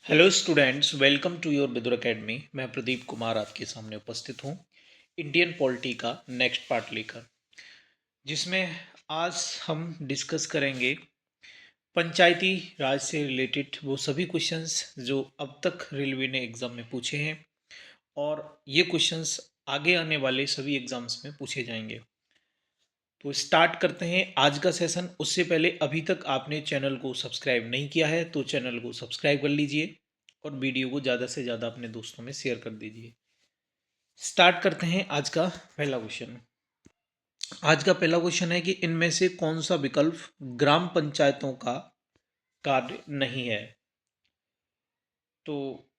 Hello students, welcome to your Bidur academy. मैं प्रदीप कुमार आपके सामने उपस्थित हूँ इंडियन पॉलिटी का नेक्स्ट पार्ट लेकर, जिसमें आज हम डिस्कस करेंगे पंचायती राज से रिलेटेड वो सभी क्वेश्चंस जो अब तक रेलवे ने एग्ज़ाम में पूछे हैं और ये क्वेश्चंस आगे आने वाले सभी एग्ज़ाम्स में पूछे जाएंगे। तो स्टार्ट करते हैं आज का सेशन। उससे पहले अभी तक आपने चैनल को सब्सक्राइब नहीं किया है तो चैनल को सब्सक्राइब कर लीजिए और वीडियो को ज़्यादा से ज़्यादा अपने दोस्तों में शेयर कर दीजिए। स्टार्ट करते हैं आज का पहला क्वेश्चन। आज का पहला क्वेश्चन है कि इनमें से कौन सा विकल्प ग्राम पंचायतों का कार्य नहीं है। तो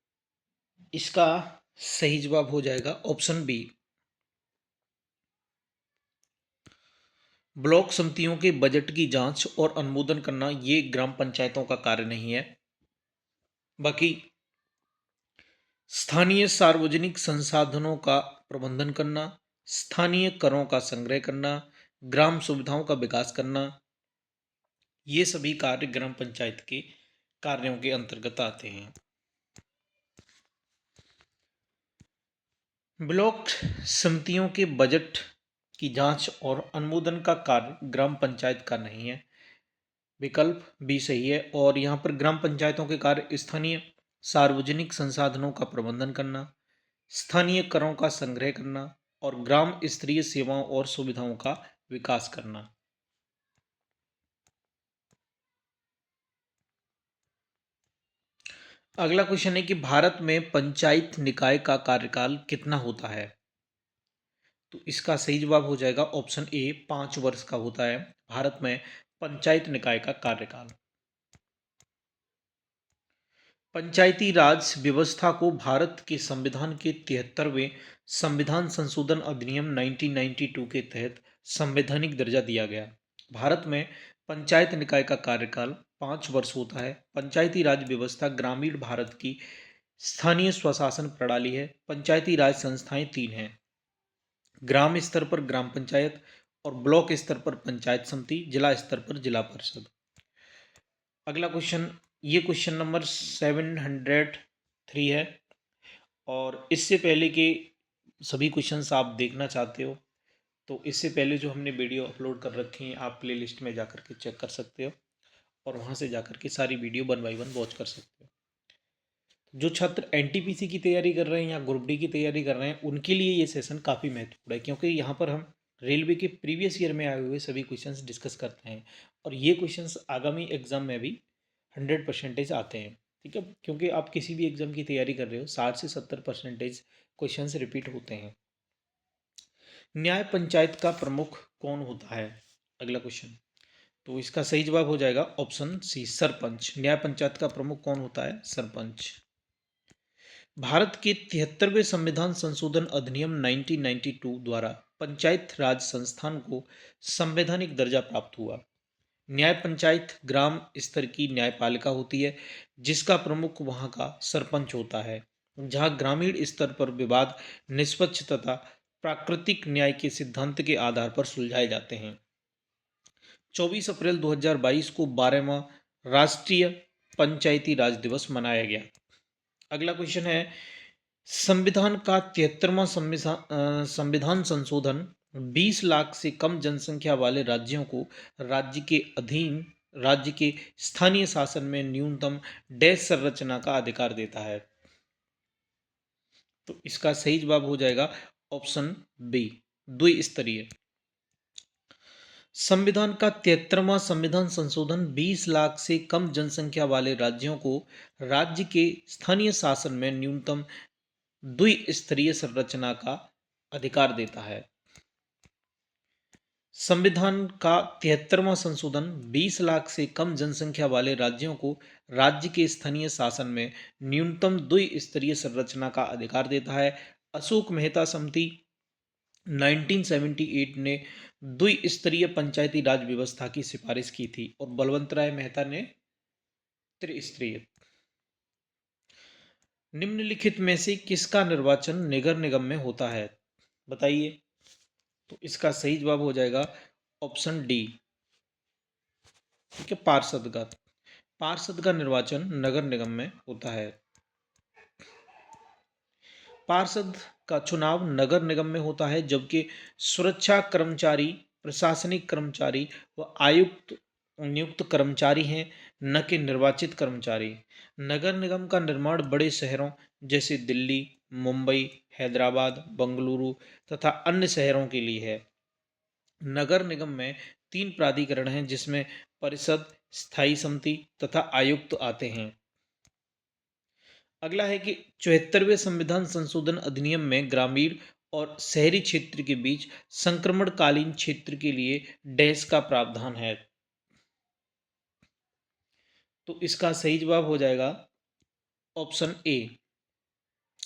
इसका सही जवाब हो जाएगा ऑप्शन बी। ब्लॉक समितियों के बजट की जांच और अनुमोदन करना ये ग्राम पंचायतों का कार्य नहीं है। बाकी स्थानीय सार्वजनिक संसाधनों का प्रबंधन करना, स्थानीय करों का संग्रह करना, ग्राम सुविधाओं का विकास करना, ये सभी कार्य ग्राम पंचायत के कार्यों के अंतर्गत आते हैं। ब्लॉक समितियों के बजट की जांच और अनुमोदन का कार्य ग्राम पंचायत का नहीं है। विकल्प बी सही है। और यहाँ पर ग्राम पंचायतों के कार्य स्थानीय सार्वजनिक संसाधनों का प्रबंधन करना, स्थानीय करों का संग्रह करना और ग्राम स्तरीय सेवाओं और सुविधाओं का विकास करना। अगला क्वेश्चन है कि भारत में पंचायत निकाय का कार्यकाल कितना होता है। तो इसका सही जवाब हो जाएगा ऑप्शन ए, 5 वर्ष का होता है भारत में पंचायत निकाय का कार्यकाल। पंचायती राज व्यवस्था को भारत के संविधान के 73वें संविधान संशोधन अधिनियम 1992 के तहत संवैधानिक दर्जा दिया गया। भारत में पंचायत निकाय का कार्यकाल 5 वर्ष होता है। पंचायती राज व्यवस्था ग्रामीण भारत की स्थानीय स्वशासन प्रणाली है। पंचायती राज संस्थाएं तीन हैं: ग्राम स्तर पर ग्राम पंचायत और ब्लॉक स्तर पर पंचायत समिति, जिला स्तर पर जिला परिषद। अगला क्वेश्चन, ये क्वेश्चन नंबर 703 है और इससे पहले के सभी क्वेश्चंस आप देखना चाहते हो तो इससे पहले जो हमने वीडियो अपलोड कर रखी हैं आप प्ले लिस्ट में जाकर के चेक कर सकते हो और वहाँ से जाकर के सारी वीडियो 1 बाय 1 वॉच कर सकते हो। जो छात्र एनटीपीसी की तैयारी कर रहे हैं या ग्रुप डी की तैयारी कर रहे हैं उनके लिए ये सेशन काफ़ी महत्वपूर्ण है, क्योंकि यहाँ पर हम रेलवे के प्रीवियस ईयर में आए हुए सभी क्वेश्चंस डिस्कस करते हैं और ये क्वेश्चंस आगामी एग्जाम में भी 100% आते हैं। ठीक है, क्योंकि आप किसी भी एग्जाम की तैयारी कर रहे हो 60 से 70% क्वेश्चंस रिपीट होते हैं। न्याय पंचायत का प्रमुख कौन होता है? अगला क्वेश्चन, तो इसका सही जवाब हो जाएगा ऑप्शन सी, सरपंच। न्याय पंचायत का प्रमुख कौन होता है? सरपंच। भारत के 73वें संविधान संशोधन अधिनियम 1992 द्वारा पंचायत राज संस्थान को संवैधानिक दर्जा प्राप्त हुआ। न्याय पंचायत ग्राम स्तर की न्यायपालिका होती है जिसका प्रमुख वहां का सरपंच होता है, जहां ग्रामीण स्तर पर विवाद निष्पक्ष तथा प्राकृतिक न्याय के सिद्धांत के आधार पर सुलझाए जाते हैं। 24 अप्रैल 2022 को 12वां राष्ट्रीय पंचायती राज दिवस मनाया गया। अगला क्वेश्चन है, संविधान का 73वां संविधान संशोधन 20 लाख से कम जनसंख्या वाले राज्यों को राज्य के स्थानीय शासन में न्यूनतम डैश संरचना का अधिकार देता है। तो इसका सही जवाब हो जाएगा ऑप्शन बी, द्विस्तरीय। संविधान का 73वां संविधान संशोधन 20 लाख से कम जनसंख्या वाले राज्यों को राज्य के स्थानीय शासन में न्यूनतम द्विस्तरीय संरचना का अधिकार देता है। संविधान का 73वां संशोधन 20 लाख से कम जनसंख्या वाले राज्यों को राज्य के स्थानीय शासन में न्यूनतम द्विस्तरीय संरचना का अधिकार देता है। अशोक मेहता समिति 1978 ने द्विस्तरीय पंचायती राज व्यवस्था की सिफारिश की थी और बलवंत राय मेहता ने त्रिस्तरीय। निम्नलिखित में से किसका निर्वाचन नगर निगम में होता है? बताइए। तो इसका सही जवाब हो जाएगा ऑप्शन डी, ठीक है, पार्षद का। पार्षद का निर्वाचन नगर निगम में होता है। पार्षद का चुनाव नगर निगम में होता है, जबकि सुरक्षा कर्मचारी प्रशासनिक कर्मचारी व आयुक्त नियुक्त कर्मचारी हैं, न कि निर्वाचित कर्मचारी। नगर निगम का निर्माण बड़े शहरों जैसे दिल्ली, मुंबई, हैदराबाद, बंगलुरु तथा अन्य शहरों के लिए है। नगर निगम में तीन प्राधिकरण हैं, जिसमें परिषद, स्थायी समिति तथा आयुक्त आते हैं। अगला है कि 74वें संविधान संशोधन अधिनियम में ग्रामीण और शहरी क्षेत्र के बीच संक्रमणकालीन क्षेत्र के लिए डैश का प्रावधान है। तो इसका सही जवाब हो जाएगा ऑप्शन ए,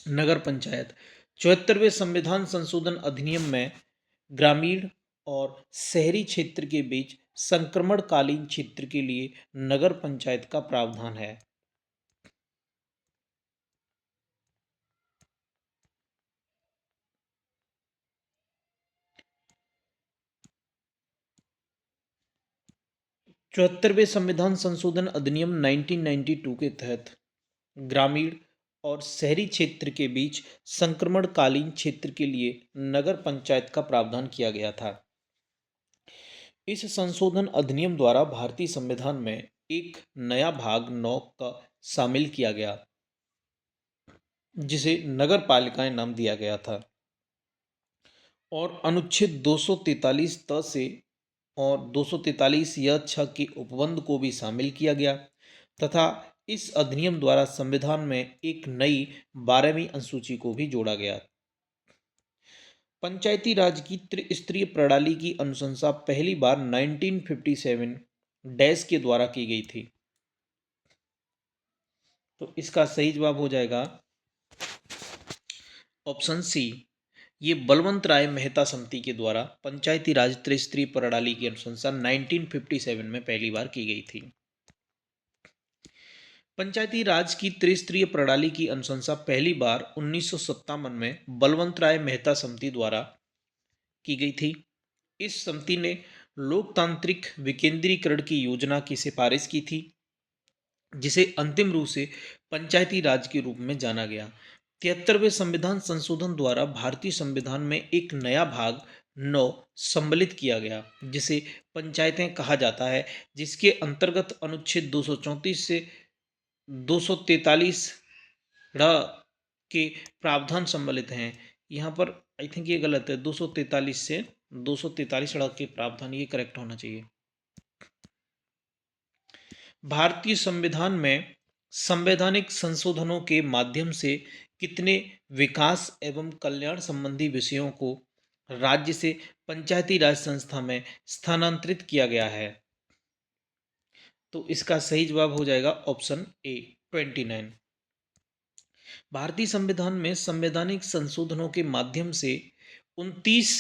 नगर पंचायत। 74वें संविधान संशोधन अधिनियम में ग्रामीण और शहरी क्षेत्र के बीच संक्रमणकालीन क्षेत्र के लिए नगर पंचायत का प्रावधान है। 74वें संविधान संशोधन अधिनियम 1992 के तहत ग्रामीण और शहरी क्षेत्र के बीच संक्रमणकालीन क्षेत्र के लिए नगर पंचायत का प्रावधान किया गया था। इस संशोधन अधिनियम द्वारा भारतीय संविधान में एक नया भाग 9 का शामिल किया गया, जिसे नगर पालिकाएं नाम दिया गया था, और अनुच्छेद 243 त से और 243 य छ के उपबंध को भी शामिल किया गया तथा इस अधिनियम द्वारा संविधान में एक नई 12वीं अनुसूची को भी जोड़ा गया। पंचायती राज की त्रिस्तरीय प्रणाली की अनुशंसा पहली बार 1957 डैश के द्वारा की गई थी। तो इसका सही जवाब हो जाएगा ऑप्शन सी। ये बलवंत राय मेहता समिति के द्वारा पंचायती राज त्रिस्तरीय प्रणाली की अनुशंसा 1957 में पहली बार की गई थी। पंचायती राज की त्रिस्तरीय प्रणाली की अनुशंसा पहली बार 1957 में बलवंत राय मेहता समिति द्वारा की गई थी। इस समिति ने लोकतांत्रिक विकेंद्रीकरण की योजना की सिफारिश की थी, जिसे अंतिम रूप से पंचायती राज के रूप में जाना गया। 73वें संविधान संशोधन द्वारा भारतीय संविधान में एक नया भाग 9 सम्मिलित किया गया, जिसे पंचायतें कहा जाता है, जिसके अंतर्गत अनुच्छेद 234 से 243 के प्रावधान सम्मिलित हैं। यहाँ पर आई थिंक ये गलत है, 243 से 243 के प्रावधान, ये करेक्ट होना चाहिए। भारतीय संविधान में संवैधानिक संशोधनों के माध्यम से कितने विकास एवं कल्याण संबंधी विषयों को राज्य से पंचायती राज संस्था में स्थानांतरित किया गया है? तो इसका सही जवाब हो जाएगा ऑप्शन ए, 29। भारतीय संविधान में संवैधानिक संशोधनों के माध्यम से 29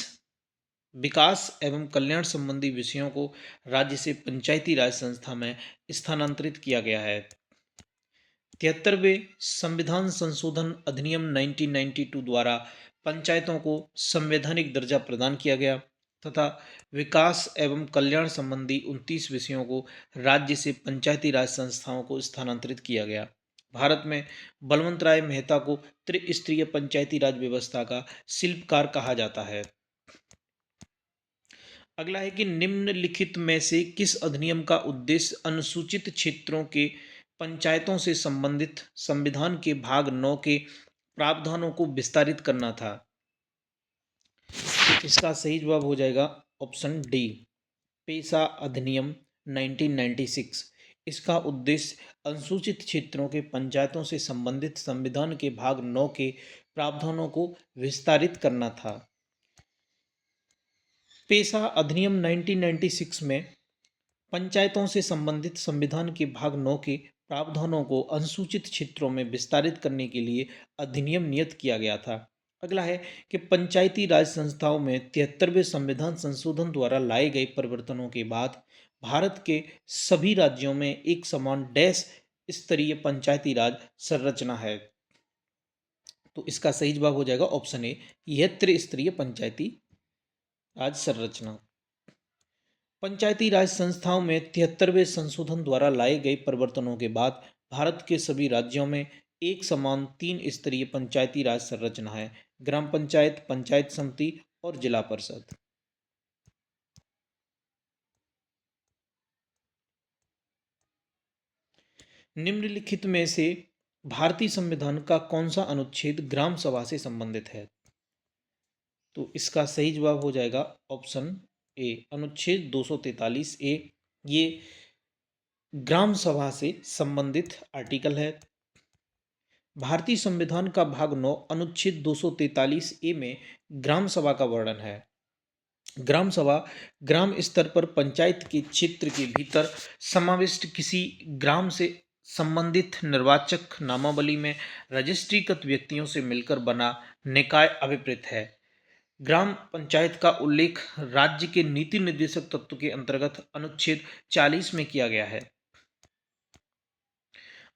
विकास एवं कल्याण संबंधी विषयों को राज्य से पंचायती राज संस्था में स्थानांतरित किया गया है। 73वें संविधान संशोधन अधिनियम 1992 द्वारा पंचायतों को संवैधानिक दर्जा प्रदान किया गया तथा विकास एवं कल्याण संबंधी 29 विषयों को राज्य से पंचायती राज संस्थाओं को स्थानांतरित किया गया। भारत में बलवंत राय मेहता को त्रिस्तरीय पंचायती राज व्यवस्था का शिल्पकार कहा जाता है। अगला है कि निम्नलिखित में से किस अधिनियम का उद्देश्य अनुसूचित क्षेत्रों के पंचायतों से संबंधित संविधान के भाग 9 के प्रावधानों को विस्तारित करना था? इसका सही जवाब हो जाएगा ऑप्शन डी, पेशा अधिनियम 1996। इसका उद्देश्य अनुसूचित क्षेत्रों के पंचायतों से संबंधित संविधान के भाग 9 के प्रावधानों को विस्तारित करना था। पेशा अधिनियम 1996 में पंचायतों से संबंधित संविधान के भाग 9 के प्रावधानों को अनुसूचित क्षेत्रों में विस्तारित करने के लिए अधिनियम नियत किया गया था। अगला है कि पंचायती राज संस्थाओं में 73वें संविधान संशोधन द्वारा लाए गए परिवर्तनों के बाद भारत के सभी राज्यों में एक समान डैश स्तरीय पंचायती राज संरचना है। तो इसका सही जवाब हो जाएगा ऑप्शन ए, यह त्रिस्तरीय पंचायती राज संरचना। पंचायती राज संस्थाओं में 73वें संशोधन द्वारा लाए गए परिवर्तनों के बाद भारत के सभी राज्यों में एक समान तीन स्तरीय पंचायती राज संरचना है। ग्राम पंचायत, पंचायत समिति और जिला परिषद। निम्नलिखित में से भारतीय संविधान का कौन सा अनुच्छेद ग्राम सभा से संबंधित है? तो इसका सही जवाब हो जाएगा ऑप्शन ए, अनुच्छेद 243 ए। ये ग्राम सभा से संबंधित आर्टिकल है। भारतीय संविधान का भाग 9 अनुच्छेद 243 ए में ग्राम सभा का वर्णन है। ग्राम सभा ग्राम स्तर पर पंचायत के क्षेत्र के भीतर समाविष्ट किसी ग्राम से संबंधित निर्वाचक नामावली में रजिस्ट्रीकृत व्यक्तियों से मिलकर बना निकाय अभिप्रेत है। ग्राम पंचायत का उल्लेख राज्य के नीति निर्देशक तत्व के अंतर्गत अनुच्छेद 40 में किया गया है।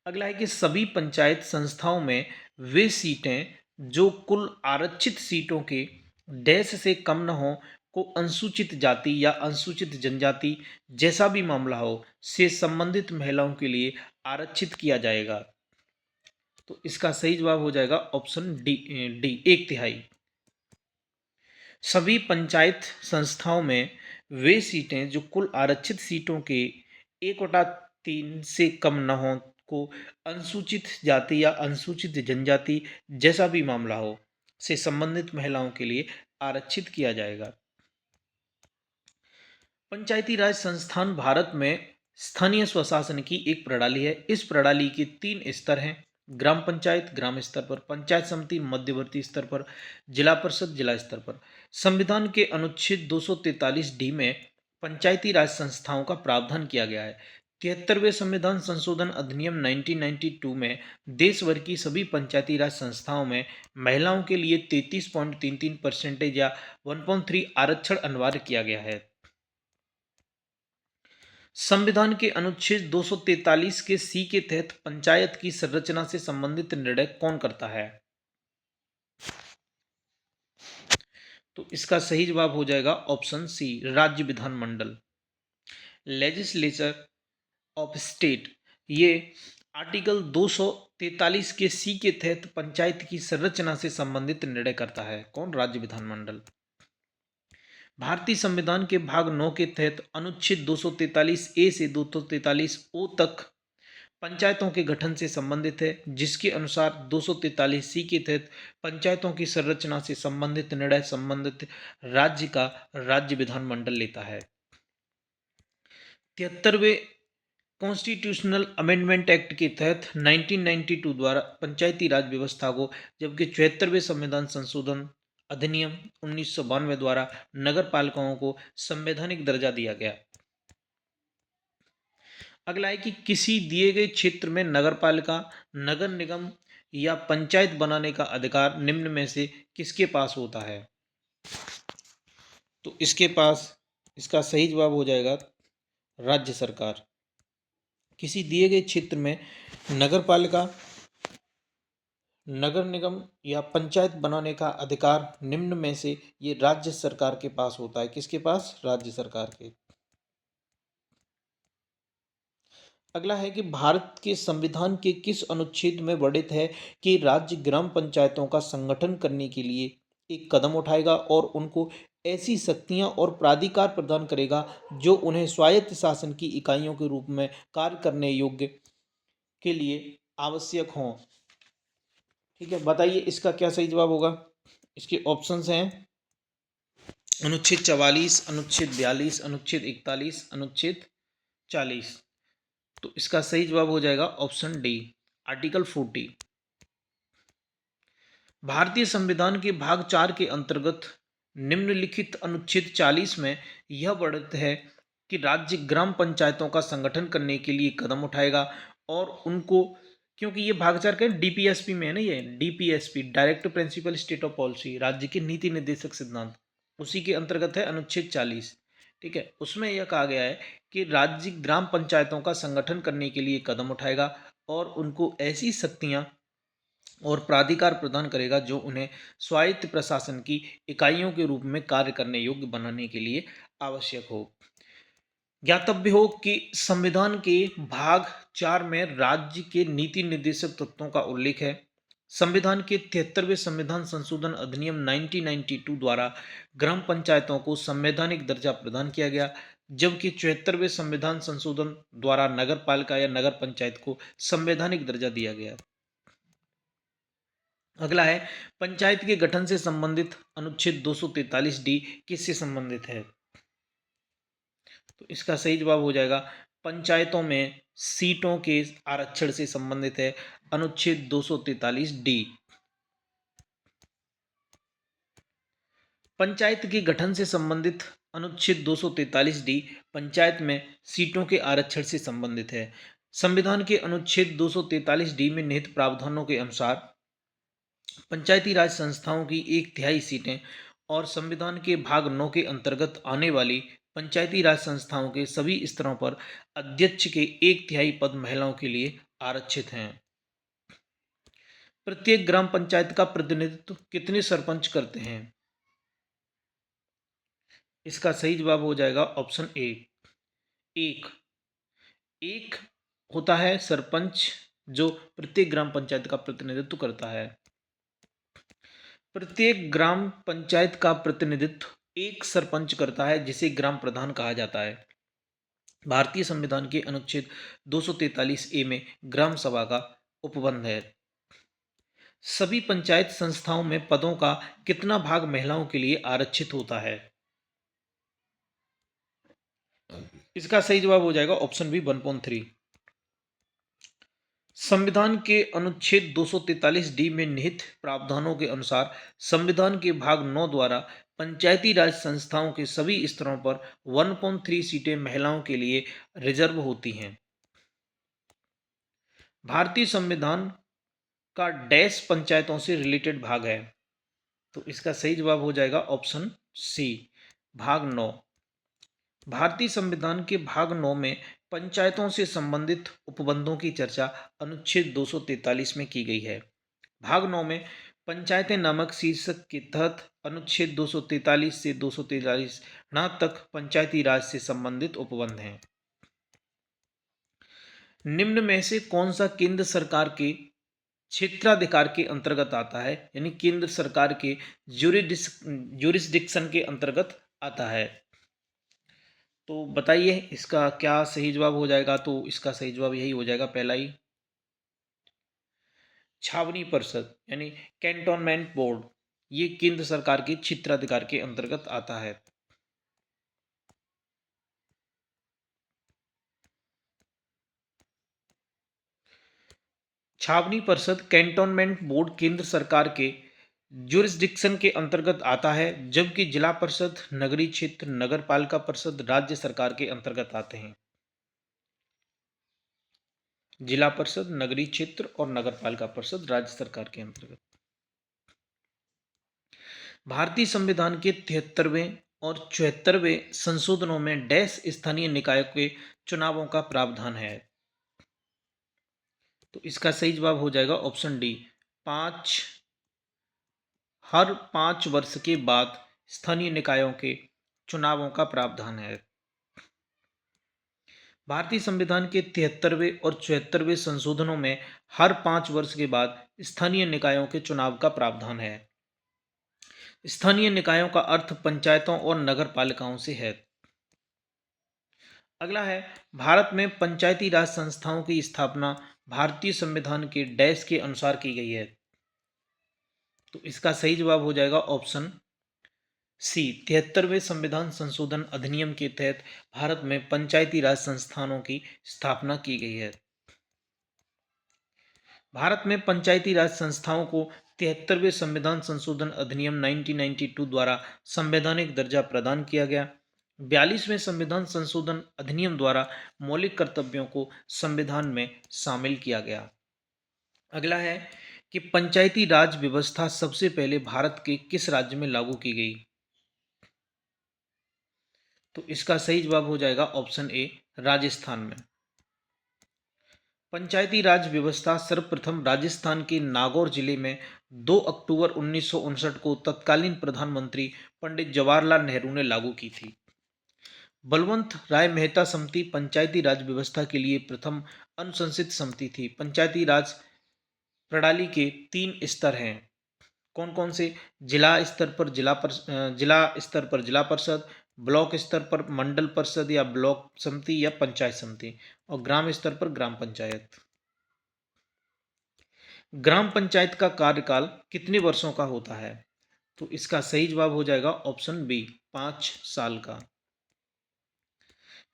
अगला है कि सभी पंचायत संस्थाओं में वे सीटें जो कुल आरक्षित सीटों के डैश से कम न हो को अनुसूचित जाति या अनुसूचित जनजाति जैसा भी मामला हो से संबंधित महिलाओं के लिए आरक्षित किया जाएगा। तो इसका सही जवाब हो जाएगा ऑप्शन डी, एक तिहाई। सभी पंचायत संस्थाओं में वे सीटें जो कुल आरक्षित सीटों के 1/3 से कम न हो को अनुसूचित जाति या अनुसूचित जनजाति जैसा भी मामला हो से संबंधित महिलाओं के लिए आरक्षित किया जाएगा। पंचायती राज संस्थान भारत में स्थानीय स्वशासन की एक प्रणाली है। इस प्रणाली के 3 स्तर हैं: ग्राम पंचायत ग्राम स्तर पर, पंचायत समिति मध्यवर्ती स्तर पर, जिला परिषद जिला स्तर पर। संविधान के अनुच्छेद 243 डी में पंचायती राज संस्थाओं का प्रावधान किया गया है। 73वें संविधान संशोधन अधिनियम 1992 में देश भर की सभी पंचायती राज संस्थाओं में महिलाओं के लिए 33.33% या 1.3 आरक्षण अनिवार्य किया गया है। संविधान के अनुच्छेद 243 के सी के तहत पंचायत की संरचना से संबंधित निर्णय कौन करता है? तो इसका सही जवाब हो जाएगा ऑप्शन सी, राज्य विधानमंडल, लेजिस्लेचर ऑफ स्टेट। ये आर्टिकल 243 के सी के तहत पंचायत की संरचना से संबंधित निर्णय करता है। कौन? राज्य विधानमंडल। भारतीय संविधान के भाग 9 के तहत अनुच्छेद 243 ए से 243 ओ तक पंचायतों के गठन से संबंधित है, जिसके अनुसार 243 सी के तहत पंचायतों की संरचना से संबंधित निर्णय संबंधित राज्य का राज्य विधानमंडल लेता है। 73वें कॉन्स्टिट्यूशनल अमेंडमेंट एक्ट के तहत 1992 द्वारा पंचायती राज व्यवस्था को, जबकि 74वें संविधान संशोधन अधिनियम 1992 द्वारा नगर पालिकाओं को संवैधानिक दर्जा दिया गया। अगला है कि किसी दिए गए क्षेत्र में नगर पालिका, नगर निगम या पंचायत बनाने का अधिकार निम्न में से किसके पास होता है? तो इसका सही जवाब हो जाएगा राज्य सरकार। किसी दिए गए क्षेत्र में नगर पालिका, नगर निगम या पंचायत बनाने का अधिकार निम्न में से ये राज्य सरकार के पास होता है। किसके पास? राज्य सरकार के। अगला है कि भारत के संविधान के किस अनुच्छेद में वर्णित है कि राज्य ग्राम पंचायतों का संगठन करने के लिए एक कदम उठाएगा और उनको ऐसी शक्तियां और प्राधिकार प्रदान करेगा जो उन्हें स्वायत्त शासन की इकाइयों के रूप में कार्य करने योग्य के लिए आवश्यक हों। ठीक है, बताइए इसका क्या सही जवाब होगा? इसके ऑप्शंस हैं अनुच्छेद 44, अनुच्छेद 42, अनुच्छेद 41, अनुच्छेद 40। तो इसका सही जवाब हो जाएगा ऑप्शन डी, आर्टिकल 40। भारतीय संविधान के भाग 4 के अंतर्गत निम्नलिखित अनुच्छेद 40 में यह वर्णित है कि राज्य ग्राम पंचायतों का संगठन करने के लिए कदम उठाएगा और उनको, क्योंकि ये भाग 4 का डीपीएसपी में है ना, ये DPSP direct principle state of policy, राज्य के नीति निर्देशक सिद्धांत, उसी के अंतर्गत है अनुच्छेद 40। ठीक है, उसमें यह कहा गया है कि राज्य ग्राम पंचायतों का संगठन करने के लिए कदम उठाएगा और उनको ऐसी शक्तियां और प्राधिकार प्रदान करेगा जो उन्हें स्वायत्त प्रशासन की इकाइयों के रूप में कार्य करने योग्य बनाने के लिए आवश्यक हो। ज्ञातव्य हो कि संविधान के भाग 4 में राज्य के नीति निर्देशक तत्वों का उल्लेख है। संविधान के 73वें संविधान संशोधन अधिनियम 1992 द्वारा ग्राम पंचायतों को संवैधानिक दर्जा प्रदान किया गया, जबकि 74वें संविधान संशोधन द्वारा नगर पालिका या नगर पंचायत को संवैधानिक दर्जा दिया गया। अगला है, पंचायत के गठन से संबंधित अनुच्छेद 243 डी किससे संबंधित है? तो इसका सही जवाब हो जाएगा पंचायतों में सीटों के आरक्षण से संबंधित है, अनुच्छेद 243 डी। पंचायत के गठन से संबंधित अनुच्छेद 243 डी पंचायत में सीटों के आरक्षण से संबंधित है। संविधान के अनुच्छेद 243 डी में निहित प्रावधानों के अनुसार पंचायती राज संस्थाओं की 1/3 सीटें और संविधान के भाग 9 के अंतर्गत आने वाली पंचायती राज संस्थाओं के सभी स्तरों पर अध्यक्ष के 1/3 पद महिलाओं के लिए आरक्षित हैं। प्रत्येक ग्राम पंचायत का प्रतिनिधित्व कितने सरपंच करते हैं? इसका सही जवाब हो जाएगा ऑप्शन ए, एक। एक होता है सरपंच जो प्रत्येक ग्राम पंचायत का प्रतिनिधित्व करता है। प्रत्येक ग्राम पंचायत का प्रतिनिधित्व एक सरपंच करता है, जिसे ग्राम प्रधान कहा जाता है। भारतीय संविधान के अनुच्छेद 243 ए में ग्राम सभा का उपबंध है। सभी पंचायत संस्थाओं में पदों का कितना भाग महिलाओं के लिए आरक्षित होता है? इसका सही जवाब हो जाएगा ऑप्शन बी 1.3। संविधान के अनुच्छेद 243 डी में निहित प्रावधानों के अनुसार संविधान के भाग 9 द्वारा पंचायती राज संस्थाओं के सभी स्तरों पर 1.3 सीटें महिलाओं के लिए रिजर्व होती हैं। भारतीय संविधान का डैश पंचायतों से रिलेटेड भाग है, तो इसका सही जवाब हो जाएगा ऑप्शन सी, भाग 9। भारतीय संविधान के भाग 9 में पंचायतों से संबंधित उपबंधों की चर्चा अनुच्छेद 243 में की गई है। भाग 9 में पंचायतें नामक शीर्षक के तहत अनुच्छेद 243 से 243 तक पंचायती राज से संबंधित उपबंध हैं। निम्न में से कौन सा केंद्र सरकार के क्षेत्राधिकार के अंतर्गत आता है, यानी केंद्र सरकार के ज्यूरिसडिक्शन के अंतर्गत आता है? तो बताइए इसका क्या सही जवाब हो जाएगा? तो इसका सही जवाब यही हो जाएगा, पहला ही, छावनी परिषद यानी कैंटोनमेंट बोर्ड, ये केंद्र सरकार के क्षेत्राधिकार के अंतर्गत आता है। छावनी परिषद कैंटोनमेंट बोर्ड केंद्र सरकार के ज्यूरिसडिक्शन के अंतर्गत आता है, जबकि जिला परिषद, नगरीय क्षेत्र, नगर पालिका परिषद राज्य सरकार के अंतर्गत आते हैं। जिला परिषद, नगरीय क्षेत्र और नगर पालिका परिषद राज्य सरकार के अंतर्गत। भारतीय संविधान के 73वें और 74वें संशोधनों में डैश स्थानीय निकायों के चुनावों का प्रावधान है, तो इसका सही जवाब हो जाएगा ऑप्शन डी, हर 5 वर्ष के बाद स्थानीय निकायों के चुनावों का प्रावधान है। भारतीय संविधान के 73वें और 74वें संशोधनों में हर 5 वर्ष के बाद स्थानीय निकायों के चुनाव का प्रावधान है। स्थानीय निकायों का अर्थ पंचायतों और नगर पालिकाओं से है। अगला है, भारत में पंचायती राज संस्थाओं की स्थापना भारतीय संविधान के डैश के अनुसार की गई है, तो इसका सही जवाब हो जाएगा ऑप्शन सी, 73वें संविधान संशोधन अधिनियम के तहत भारत में पंचायती राज संस्थानों की स्थापना की गई है। भारत में पंचायती राज संस्थाओं को 73वें संविधान संशोधन अधिनियम 1992 द्वारा संवैधानिक दर्जा प्रदान किया गया। 42वें संविधान संशोधन अधिनियम द्वारा मौलिक कर्तव्यों को संविधान में शामिल किया गया। अगला है कि पंचायती राज व्यवस्था सबसे पहले भारत के किस राज्य में लागू की गई? तो इसका सही जवाब हो जाएगा ऑप्शन ए, राजस्थान में। पंचायती राज व्यवस्था सर्वप्रथम राजस्थान के नागौर जिले में 2 अक्टूबर 1959 को तत्कालीन प्रधानमंत्री पंडित जवाहरलाल नेहरू ने लागू की थी। बलवंत राय मेहता समिति पंचायती राज व्यवस्था के लिए प्रथम अनुशंसित समिति थी। पंचायती राज प्रणाली के 3 स्तर हैं। कौन-कौन से? जिला स्तर पर जिला परिषद, ब्लॉक स्तर पर मंडल परिषद या ब्लॉक समिति या पंचायत समिति, और ग्राम स्तर पर ग्राम पंचायत। ग्राम पंचायत का कार्यकाल कितने वर्षों का होता है? तो इसका सही जवाब हो जाएगा ऑप्शन बी, 5 साल का।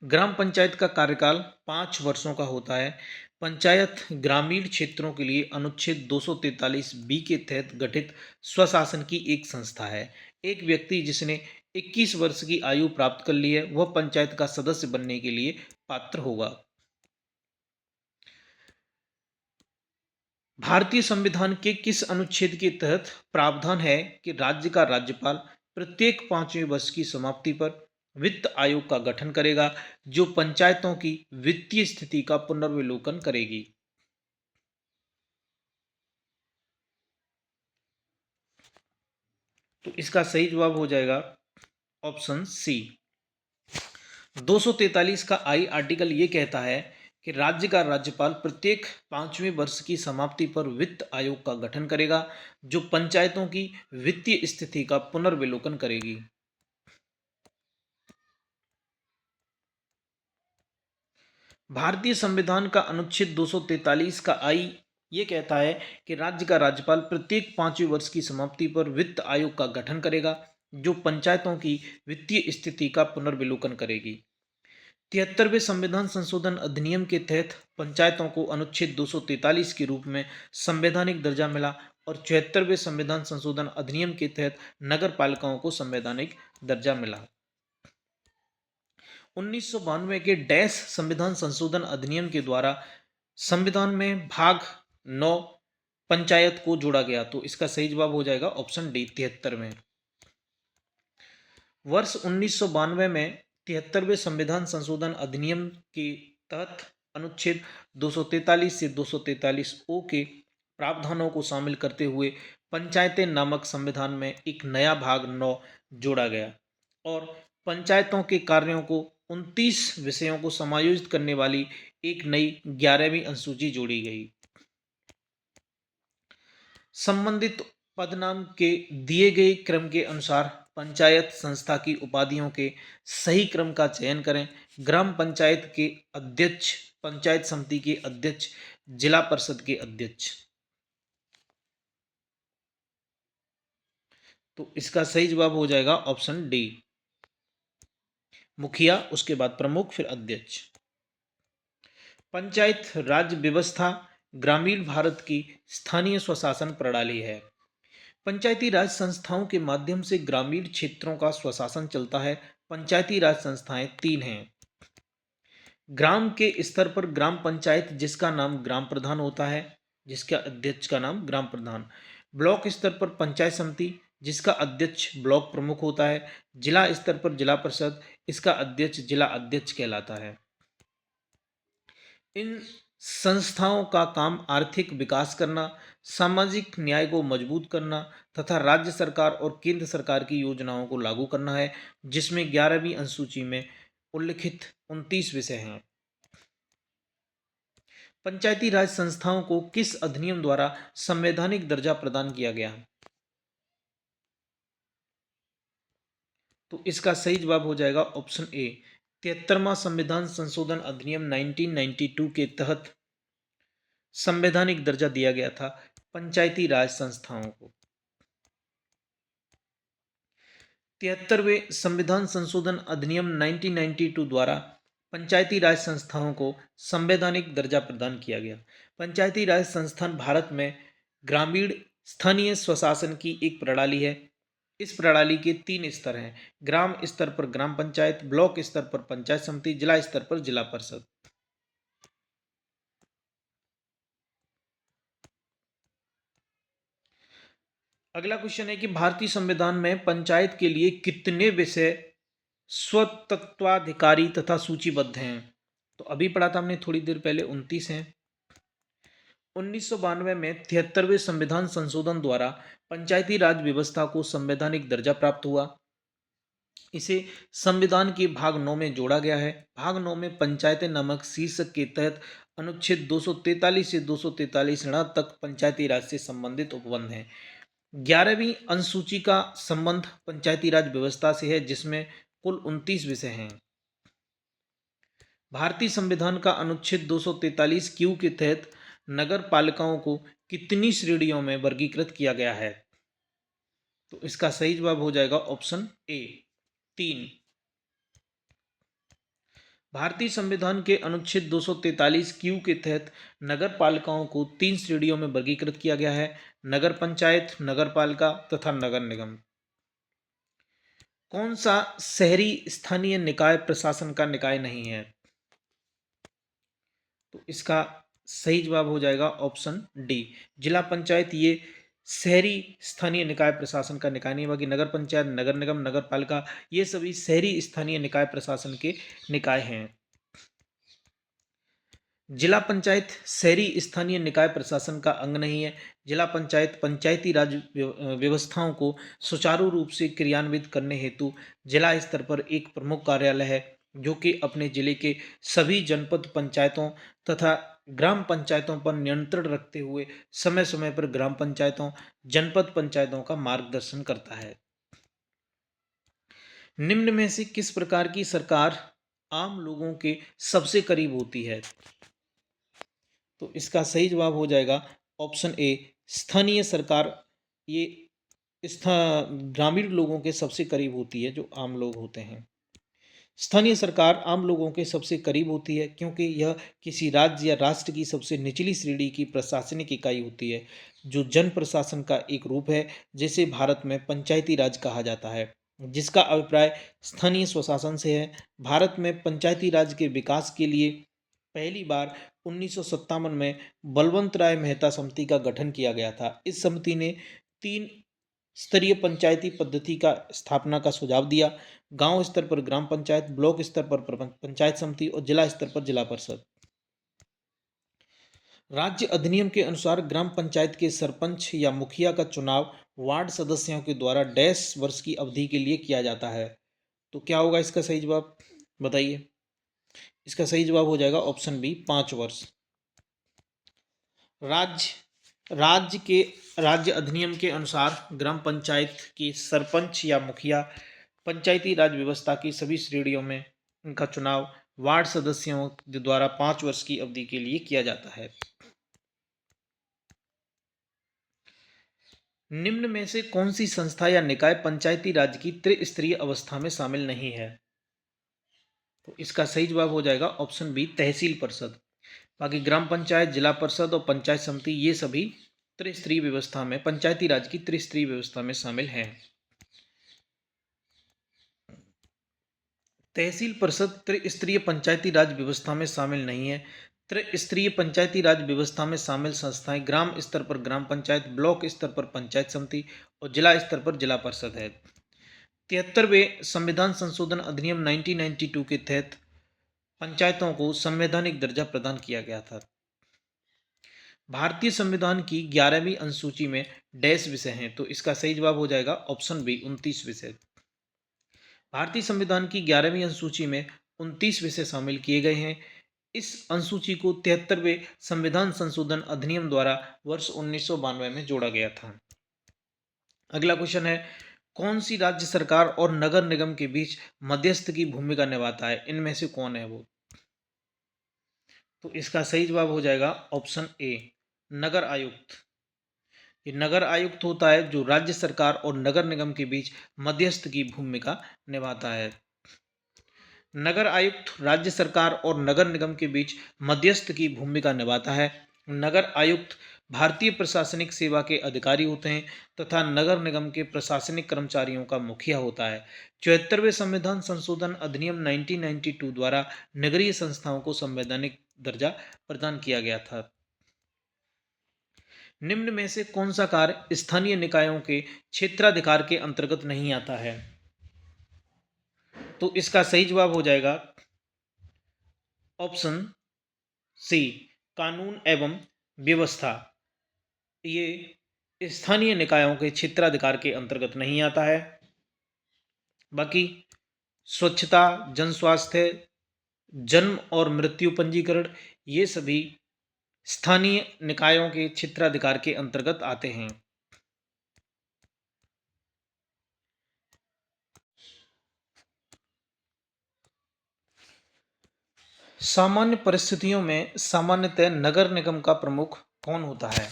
ग्राम पंचायत का कार्यकाल 5 वर्षों का होता है। पंचायत ग्रामीण क्षेत्रों के लिए अनुच्छेद 243 बी के तहत गठित स्वशासन की एक संस्था है। एक व्यक्ति जिसने 21 वर्ष की आयु प्राप्त कर ली है वह पंचायत का सदस्य बनने के लिए पात्र होगा। भारतीय संविधान के किस अनुच्छेद के तहत प्रावधान है कि राज्य का राज्यपाल प्रत्येक 5वें वर्ष की समाप्ति पर वित्त आयोग का गठन करेगा जो पंचायतों की वित्तीय स्थिति का पुनर्विलोकन करेगी? तो इसका सही जवाब हो जाएगा ऑप्शन सी। 243 का आई आर्टिकल ये कहता है कि राज्य का राज्यपाल प्रत्येक 5वें वर्ष की समाप्ति पर वित्त आयोग का गठन करेगा जो पंचायतों की वित्तीय स्थिति का पुनर्विलोकन करेगी। भारतीय संविधान का अनुच्छेद 243 का आई ये कहता है कि राज्य का राज्यपाल प्रत्येक 5वें वर्ष की समाप्ति पर वित्त आयोग का गठन करेगा जो पंचायतों की वित्तीय स्थिति का पुनर्विलोकन करेगी। 73वें संविधान संशोधन अधिनियम के तहत पंचायतों को अनुच्छेद 243 के रूप में संवैधानिक दर्जा मिला और 74वें संविधान संशोधन अधिनियम के तहत नगर पालिकाओं को संवैधानिक दर्जा मिला। 1992 के डैश संविधान संशोधन अधिनियम के द्वारा संविधान में भाग 9 पंचायत को जोड़ा गया। तो इसका सही जवाब हो जाएगा ऑप्शन डी, 73 में। वर्ष 1992 में 73वें संविधान संशोधन अधिनियम के तहत अनुच्छेद 243 से 243 ओ के प्रावधानों को शामिल करते हुए पंचायतें नामक संविधान में एक नया भाग 9 जोड़ा गया और पंचायतों के कार्यों को 29 विषयों को समायोजित करने वाली एक नई 11वीं अनुसूची जोड़ी गई। संबंधित पदनाम के दिए गए क्रम के अनुसार पंचायत संस्था की उपाधियों के सही क्रम का चयन करें। ग्राम पंचायत के अध्यक्ष, पंचायत समिति के अध्यक्ष, जिला परिषद के अध्यक्ष। तो इसका सही जवाब हो जाएगा ऑप्शन डी, मुखिया, उसके बाद प्रमुख, फिर अध्यक्ष। पंचायत राज व्यवस्था ग्रामीण भारत की स्थानीय स्वशासन प्रणाली है। पंचायती राज संस्थाओं के माध्यम से ग्रामीण क्षेत्रों का स्वशासन चलता है। पंचायती राज संस्थाएं 3 हैं। ग्राम के स्तर पर ग्राम पंचायत जिसका नाम ग्राम प्रधान होता है, जिसका अध्यक्ष का नाम ग्राम प्रधान। ब्लॉक स्तर पर पंचायत समिति जिसका अध्यक्ष ब्लॉक प्रमुख होता है। जिला स्तर पर जिला परिषद, इसका अध्यक्ष जिला अध्यक्ष कहलाता है। इन संस्थाओं का काम आर्थिक विकास करना, सामाजिक न्याय को मजबूत करना तथा राज्य सरकार और केंद्र सरकार की योजनाओं को लागू करना है, जिसमें 11वीं अनुसूची में उल्लिखित 29 विषय हैं। पंचायती राज संस्थाओं को किस अधिनियम द्वारा संवैधानिक दर्जा प्रदान किया गया? तो इसका सही जवाब हो जाएगा ऑप्शन ए, 73वां संविधान संशोधन अधिनियम 1992 के तहत संवैधानिक दर्जा दिया गया था पंचायती राज संस्थाओं को। 73वें संविधान संशोधन अधिनियम 1992 द्वारा पंचायती राज संस्थाओं को संवैधानिक दर्जा प्रदान किया गया। पंचायती राज संस्थान भारत में ग्रामीण स्थानीय स्वशासन की एक प्रणाली है। इस प्रणाली के 3 स्तर हैं। ग्राम स्तर पर ग्राम पंचायत, ब्लॉक स्तर पर पंचायत समिति, जिला स्तर पर जिला परिषद। अगला क्वेश्चन है कि भारतीय संविधान में पंचायत के लिए कितने विषय स्वतंत्राधिकारी तथा सूचीबद्ध हैं? तो अभी पढ़ा था हमने थोड़ी देर पहले, 29 हैं। 1992 में 73वें संविधान संशोधन द्वारा पंचायती राज व्यवस्था को संवैधानिक दर्जा प्राप्त हुआ। इसे संविधान के भाग 9 में जोड़ा गया है। भाग 9 में पंचायतें नामक शीर्षक के तहत अनुच्छेद 243 से 243 तक पंचायती राज से संबंधित उपबंध हैं। 11वीं अनुसूची का संबंध पंचायती राज व्यवस्था से है, जिसमें कुल 29 विषय हैं। भारतीय संविधान का अनुच्छेद 243 क्यू के तहत नगर पालिकाओं को कितनी श्रेणियों में वर्गीकृत किया गया है? तो इसका सही जवाब हो जाएगा ऑप्शन ए, 3। भारतीय संविधान के अनुच्छेद 243 क्यू के तहत नगर पालिकाओं को 3 श्रेणियों में वर्गीकृत किया गया है: नगर पंचायत, नगर पालिका तथा नगर निगम। कौन सा शहरी स्थानीय निकाय प्रशासन का निकाय नहीं है? तो इसका सही जवाब हो जाएगा ऑप्शन डी, जिला पंचायत। ये शहरी स्थानीय निकाय प्रशासन का निकाय नहीं है, बाकी नगर पंचायत, नगर निगम, नगर पालिका ये सभी शहरी स्थानीय निकाय प्रशासन के निकाय हैं। जिला पंचायत शहरी स्थानीय निकाय प्रशासन का अंग नहीं है। जिला पंचायत पंचायती राज व्यवस्थाओं को सुचारू रूप से क्रियान्वित करने हेतु जिला स्तर पर एक प्रमुख कार्यालय है, जो कि अपने जिले के सभी जनपद पंचायतों तथा ग्राम पंचायतों पर नियंत्रण रखते हुए समय समय पर ग्राम पंचायतों, जनपद पंचायतों का मार्गदर्शन करता है। निम्न में से किस प्रकार की सरकार आम लोगों के सबसे करीब होती है? तो इसका सही जवाब हो जाएगा ऑप्शन ए, स्थानीय सरकार। ये ग्रामीण लोगों के सबसे करीब होती है, जो आम लोग होते हैं। स्थानीय सरकार आम लोगों के सबसे करीब होती है, क्योंकि यह किसी राज्य या राष्ट्र की सबसे निचली श्रेणी की प्रशासनिक इकाई होती है, जो जन प्रशासन का एक रूप है, जिसे भारत में पंचायती राज कहा जाता है, जिसका अभिप्राय स्थानीय स्वशासन से है। भारत में पंचायती राज के विकास के लिए पहली बार 1957 में बलवंत राय मेहता समिति का गठन किया गया था। इस समिति ने 3 स्तरीय पंचायती पद्धति का स्थापना का सुझाव दिया: गांव स्तर पर ग्राम पंचायत, ब्लॉक स्तर पर पंचायत समिति और जिला स्तर पर जिला परिषद। राज्य अधिनियम के अनुसार ग्राम पंचायत के सरपंच या मुखिया का चुनाव वार्ड सदस्यों के द्वारा डैश वर्ष की अवधि के लिए किया जाता है। तो क्या होगा इसका सही जवाब, बताइए। इसका सही जवाब हो जाएगा ऑप्शन बी, 5 वर्ष। राज्य अधिनियम के अनुसार ग्राम पंचायत के सरपंच या मुखिया पंचायती राज व्यवस्था की सभी श्रेणियों में उनका चुनाव वार्ड सदस्यों द्वारा 5 वर्ष की अवधि के लिए किया जाता है। निम्न में से कौन सी संस्था या निकाय पंचायती राज की त्रिस्तरीय अवस्था में शामिल नहीं है? तो इसका सही जवाब हो जाएगा ऑप्शन बी, तहसील परिषद। बाकी ग्राम पंचायत, जिला परिषद और पंचायत समिति ये सभी त्रिस्तरीय व्यवस्था में, पंचायती राज की त्रिस्तरीय व्यवस्था में शामिल हैं। तहसील परिषद त्रिस्तरीय पंचायती राज व्यवस्था में शामिल नहीं है। त्रिस्तरीय पंचायती राज व्यवस्था में शामिल संस्थाएं ग्राम स्तर पर ग्राम पंचायत, ब्लॉक स्तर पर पंचायत समिति और जिला स्तर पर जिला परिषद है। 73वें संविधान संशोधन अधिनियम 1992 के तहत पंचायतों को संवैधानिक दर्जा प्रदान किया गया था। भारतीय संविधान की 11वीं अनुसूची में डैश विषय हैं, तो इसका सही जवाब हो जाएगा ऑप्शन बी, 29 विषय। भारतीय संविधान की 11वीं अनुसूची में 29 विषय शामिल किए गए हैं। इस अनुसूची को 73वें संविधान संशोधन अधिनियम द्वारा वर्ष 1992 में जोड़ा गया था। अगला क्वेश्चन है, कौन सी राज्य सरकार और नगर निगम के बीच मध्यस्थ की भूमिका निभाता है? इनमें से कौन है वो? तो इसका सही जवाब हो जाएगा ऑप्शन ए, नगर आयुक्त। ये नगर आयुक्त होता है जो राज्य सरकार और नगर निगम के बीच मध्यस्थ की भूमिका निभाता है। नगर आयुक्त राज्य सरकार और नगर निगम के बीच मध्यस्थ की भूमिका निभाता है। नगर आयुक्त भारतीय प्रशासनिक सेवा के अधिकारी होते हैं तथा नगर निगम के प्रशासनिक कर्मचारियों का मुखिया होता है। 74वें संविधान संशोधन अधिनियम 1992 द्वारा नगरीय संस्थाओं को संवैधानिक दर्जा प्रदान किया गया था। निम्न में से कौन सा कार्य स्थानीय निकायों के क्षेत्राधिकार के अंतर्गत नहीं आता है? तो इसका सही जवाब हो जाएगा ऑप्शन सी, कानून एवं व्यवस्था। ये स्थानीय निकायों के क्षेत्राधिकार के अंतर्गत नहीं आता है। बाकी स्वच्छता, जन स्वास्थ्य, जन्म और मृत्यु पंजीकरण, ये सभी स्थानीय निकायों के क्षेत्राधिकार के अंतर्गत आते हैं। सामान्य परिस्थितियों में सामान्यतः नगर निगम का प्रमुख कौन होता है?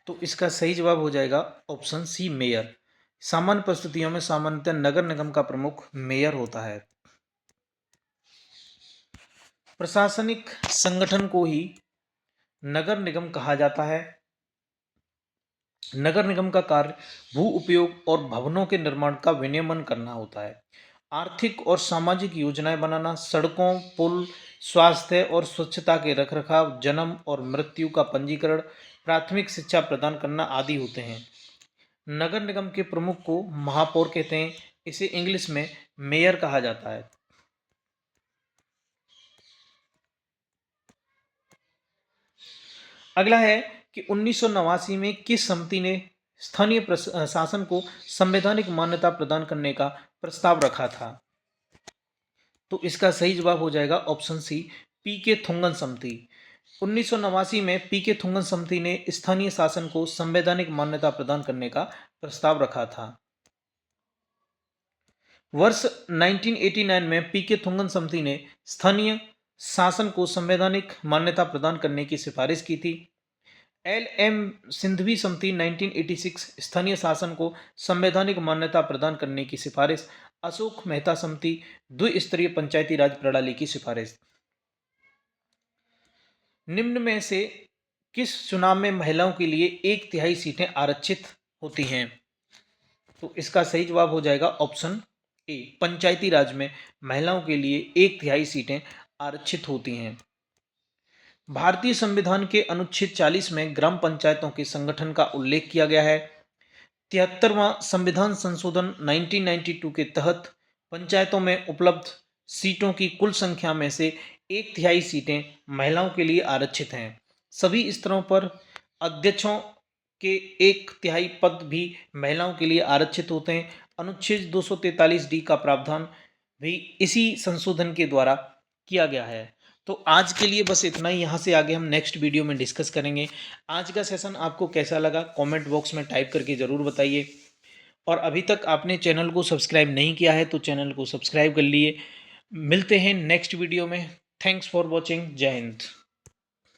तो इसका सही जवाब हो जाएगा ऑप्शन सी, मेयर। सामान्य परिस्थितियों में सामान्यतः नगर निगम का प्रमुख मेयर होता है। प्रशासनिक संगठन को ही नगर निगम कहा जाता है। नगर निगम का कार्य भू उपयोग और भवनों के निर्माण का विनियमन करना होता है। आर्थिक और सामाजिक योजनाएं बनाना, सड़कों, पुल, स्वास्थ्य और स्वच्छता के रखरखाव, जन्म और मृत्यु का पंजीकरण, प्राथमिक शिक्षा प्रदान करना आदि होते हैं। नगर निगम के प्रमुख को महापौर कहते हैं। इसे इंग्लिश में मेयर कहा जाता है। अगला है कि 1989 में किस समिति ने स्थानीय शासन को संवैधानिक मान्यता प्रदान करने का प्रस्ताव रखा था? तो इसका सही जवाब हो जाएगा ऑप्शन सी, पी के थुंगन समिति। 1989 में पी के थुंगन समिति ने स्थानीय शासन को संवैधानिक मान्यता प्रदान करने का प्रस्ताव रखा था। वर्ष 1989 में पी के थुंगन समिति ने स्थानीय शासन को संवैधानिक मान्यता प्रदान करने की सिफारिश की थी। एल एम सिंघवी समिति 1986 स्थानीय शासन को संवैधानिक मान्यता प्रदान करने की सिफारिश। अशोक मेहता समिति द्विस्तरीय पंचायती राज प्रणाली की सिफारिश। निम्न में से किस चुनाव में महिलाओं के लिए 1/3 सीटें आरक्षित होती हैं? तो इसका सही जवाब हो जाएगा ऑप्शन ए, पंचायती राज में महिलाओं के लिए 1/3 सीटें आरक्षित होती हैं। भारतीय संविधान के अनुच्छेद 40 में ग्राम पंचायतों के संगठन का उल्लेख किया गया है। 73वां संविधान संशोधन 1992 के तहत पंचायतों में उपलब्ध सीटों की कुल संख्या में से 1/3 सीटें महिलाओं के लिए आरक्षित हैं। सभी स्तरों पर अध्यक्षों के 1/3 पद भी महिलाओं के लिए आरक्षित होते हैं। अनुच्छेद 243D का प्रावधान भी इसी संशोधन के द्वारा किया गया है। तो आज के लिए बस इतना ही। यहाँ से आगे हम नेक्स्ट वीडियो में डिस्कस करेंगे। आज का सेशन आपको कैसा लगा कमेंट बॉक्स में टाइप करके ज़रूर बताइए। और अभी तक आपने चैनल को सब्सक्राइब नहीं किया है तो चैनल को सब्सक्राइब कर लिए। मिलते हैं नेक्स्ट वीडियो में। Thanks for watching. जय हिंद।